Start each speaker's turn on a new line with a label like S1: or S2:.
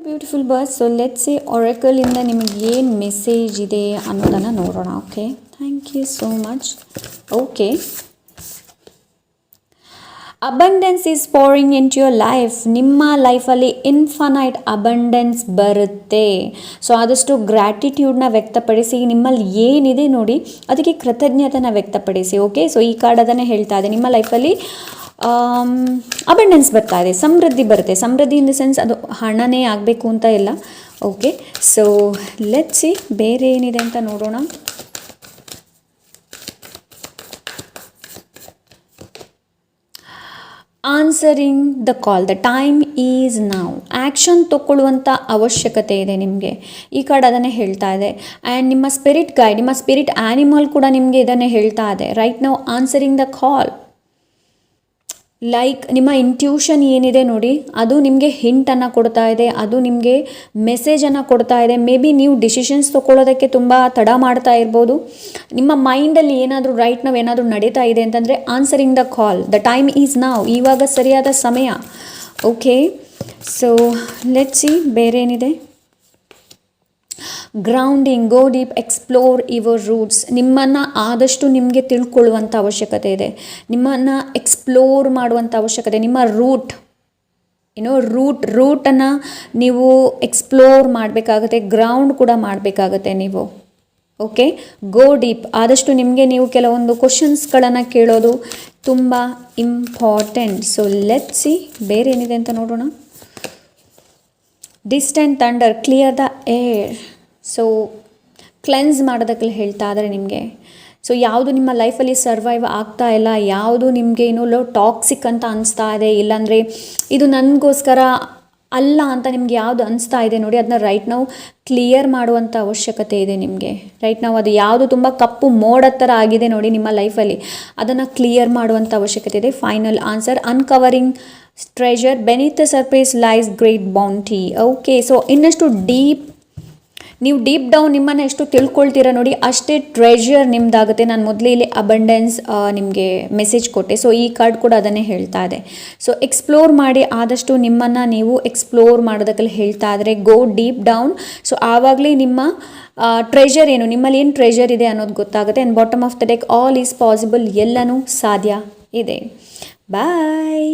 S1: Beautiful birds. So let's see ಒರಾಕಲಿಂದ ನಿಮಗೆ ಏನು ಮೆಸೇಜ್ ಇದೆ ಅನ್ನೋದನ್ನು ನೋಡೋಣ. Okay, thank you so much. Okay, abundance is pouring into your life. ನಿಮ್ಮ ಲೈಫಲ್ಲಿ ಇನ್ಫನೈಟ್ ಅಬಂಡೆನ್ಸ್ ಬರುತ್ತೆ. ಸೊ ಆದಷ್ಟು ಗ್ರ್ಯಾಟಿಟ್ಯೂಡ್ನ ವ್ಯಕ್ತಪಡಿಸಿ. ನಿಮ್ಮಲ್ಲಿ ಏನಿದೆ ನೋಡಿ ಅದಕ್ಕೆ ಕೃತಜ್ಞತೆನ ವ್ಯಕ್ತಪಡಿಸಿ. ಓಕೆ, ಸೊ ಈ ಕಾರ್ಡ್ ಅದನ್ನೇ ಹೇಳ್ತಾ ಇದೆ. ನಿಮ್ಮ ಲೈಫಲ್ಲಿ ಅಬಂಡೆನ್ಸ್ ಬರ್ತಾ ಇದೆ, ಸಮೃದ್ಧಿ ಬರುತ್ತೆ. ಸಮೃದ್ಧಿ ಇನ್ ದ ಸೆನ್ಸ್ ಅದು ಹಣನೇ ಆಗಬೇಕು ಅಂತ ಇಲ್ಲ. ಓಕೆ, ಸೊ ಲೆಟ್ಸ್ ಸಿ ಬೇರೆ ಏನಿದೆ ಅಂತ ನೋಡೋಣ. Answering the call, the time is now. Action ತಗೊಳ್ಳುವಂಥ ಅವಶ್ಯಕತೆ ಇದೆ ನಿಮಗೆ. ಈ ಕಾರ್ಡ್ ಅದನ್ನೇ ಹೇಳ್ತಾ ಇದೆ. ಆ್ಯಂಡ್ ನಿಮ್ಮ ಸ್ಪಿರಿಟ್ ಗೈಡ್, ನಿಮ್ಮ ಸ್ಪಿರಿಟ್ ಆ್ಯನಿಮಲ್ ಕೂಡ ನಿಮಗೆ ಇದನ್ನೇ ಹೇಳ್ತಾ ಇದೆ. Right now answering the call, like ನಿಮ್ಮ ಇಂಟ್ಯೂಷನ್ ಏನಿದೆ ನೋಡಿ ಅದು ನಿಮಗೆ ಹಿಂಟನ್ನು ಕೊಡ್ತಾ ಇದೆ, ಅದು ನಿಮಗೆ ಮೆಸೇಜನ್ನು ಕೊಡ್ತಾ ಇದೆ. ಮೇ ಬಿ ನೀವು ಡಿಸಿಷನ್ಸ್ ತೊಗೊಳ್ಳೋದಕ್ಕೆ ತುಂಬ ತಡ ಮಾಡ್ತಾ ಇರ್ಬೋದು. ನಿಮ್ಮ ಮೈಂಡಲ್ಲಿ ಏನಾದರೂ ರೈಟ್ ನಾವು ಏನಾದರೂ ನಡೀತಾ ಇದೆ ಅಂತಂದರೆ answering the call, the time is ನಾವ್, ಇವಾಗ ಸರಿಯಾದ ಸಮಯ. ಓಕೆ, ಸೊ ಲೆಟ್ಸ್ ಸಿ ಬೇರೆ ಏನಿದೆ. Grounding, go deep, explore your roots. ನಿಮ್ಮನ್ನು ಆದಷ್ಟು ನಿಮಗೆ ತಿಳ್ಕೊಳ್ಳುವಂಥ ಅವಶ್ಯಕತೆ ಇದೆ. ನಿಮ್ಮನ್ನು ಎಕ್ಸ್ಪ್ಲೋರ್ ಮಾಡುವಂಥ ಅವಶ್ಯಕತೆ. ನಿಮ್ಮ ರೂಟನ್ನು ನೀವು ಎಕ್ಸ್ಪ್ಲೋರ್ ಮಾಡಬೇಕಾಗುತ್ತೆ. ಗ್ರೌಂಡ್ ಕೂಡ ಮಾಡಬೇಕಾಗುತ್ತೆ ನೀವು. ಓಕೆ, ಗೋ ಡೀಪ್, ಆದಷ್ಟು ನಿಮಗೆ ನೀವು ಕೆಲವೊಂದು ಕ್ವಶನ್ಸ್ಗಳನ್ನು ಕೇಳೋದು ತುಂಬ ಇಂಪಾರ್ಟೆಂಟ್. ಸೊ ಲೆಟ್ಸ್ ಸಿ ಬೇರೆ ಏನಿದೆ ಅಂತ ನೋಡೋಣ. Distant thunder, clear the air. So cleanse ಮಾಡೋದಕ್ಕೆ ಹೇಳ್ತಾ ಇದ್ದಾರೆ ನಿಮಗೆ. ಸೊ ಯಾವುದು ನಿಮ್ಮ ಲೈಫಲ್ಲಿ ಸರ್ವೈವ್ ಆಗ್ತಾ ಇಲ್ಲ, ಯಾವುದು ನಿಮಗೆ ಇನ್ನೂ ಟಾಕ್ಸಿಕ್ ಅಂತ ಅನಿಸ್ತಾ ಇದೆ, ಇಲ್ಲಾಂದರೆ ಇದು ನನಗೋಸ್ಕರ ಅಲ್ಲ ಅಂತ ನಿಮ್ಗೆ ಯಾವುದು ಅನಿಸ್ತಾ ಇದೆ ನೋಡಿ, ಅದನ್ನ ರೈಟ್ ನಾವು ಕ್ಲಿಯರ್ ಮಾಡುವಂಥ ಅವಶ್ಯಕತೆ ಇದೆ ನಿಮಗೆ. ರೈಟ್ ನಾವು ಅದು ಯಾವುದು ತುಂಬ ಕಪ್ಪು ಮೋಡ ಥರ ಆಗಿದೆ ನೋಡಿ ನಿಮ್ಮ ಲೈಫಲ್ಲಿ, ಅದನ್ನು ಕ್ಲಿಯರ್ ಮಾಡುವಂಥ ಅವಶ್ಯಕತೆ ಇದೆ. Final answer, uncovering treasure, beneath the surface lies great bounty. Okay, so ಇನ್ನಷ್ಟು ನೀವು ಡೀಪ್ ಡೌನ್ ನಿಮ್ಮನ್ನು ಎಷ್ಟು ತಿಳ್ಕೊಳ್ತೀರಾ ನೋಡಿ ಅಷ್ಟೇ ಟ್ರೆಷರ್ ನಿಮ್ಮದಾಗುತ್ತೆ. ನಾನು ಮೊದಲೇ ಇಲ್ಲಿ ಅಬಂಡೆನ್ಸ್ ನಿಮಗೆ ಮೆಸೇಜ್ ಕೊಟ್ಟೆ. ಸೊ ಈ ಕಾರ್ಡ್ ಕೂಡ ಅದನ್ನೇ ಹೇಳ್ತಾ ಇದೆ. ಸೊ ಎಕ್ಸ್ಪ್ಲೋರ್ ಮಾಡಿ, ಆದಷ್ಟು ನಿಮ್ಮನ್ನು ನೀವು ಎಕ್ಸ್ಪ್ಲೋರ್ ಮಾಡೋದಕ್ಕೆ ಹೇಳ್ತಾ ಇದ್ದಾರೆ. ಗೋ ಡೀಪ್ ಡೌನ್. ಸೊ ಆವಾಗಲೇ ನಿಮ್ಮ ಟ್ರೆಷರ್ ಏನು, ನಿಮ್ಮಲ್ಲಿ ಏನು ಟ್ರೆಷರ್ ಇದೆ ಅನ್ನೋದು ಗೊತ್ತಾಗುತ್ತೆ. And bottom of the deck, all is possible, ಎಲ್ಲನೂ ಸಾಧ್ಯ ಇದೆ. ಬಾಯ್.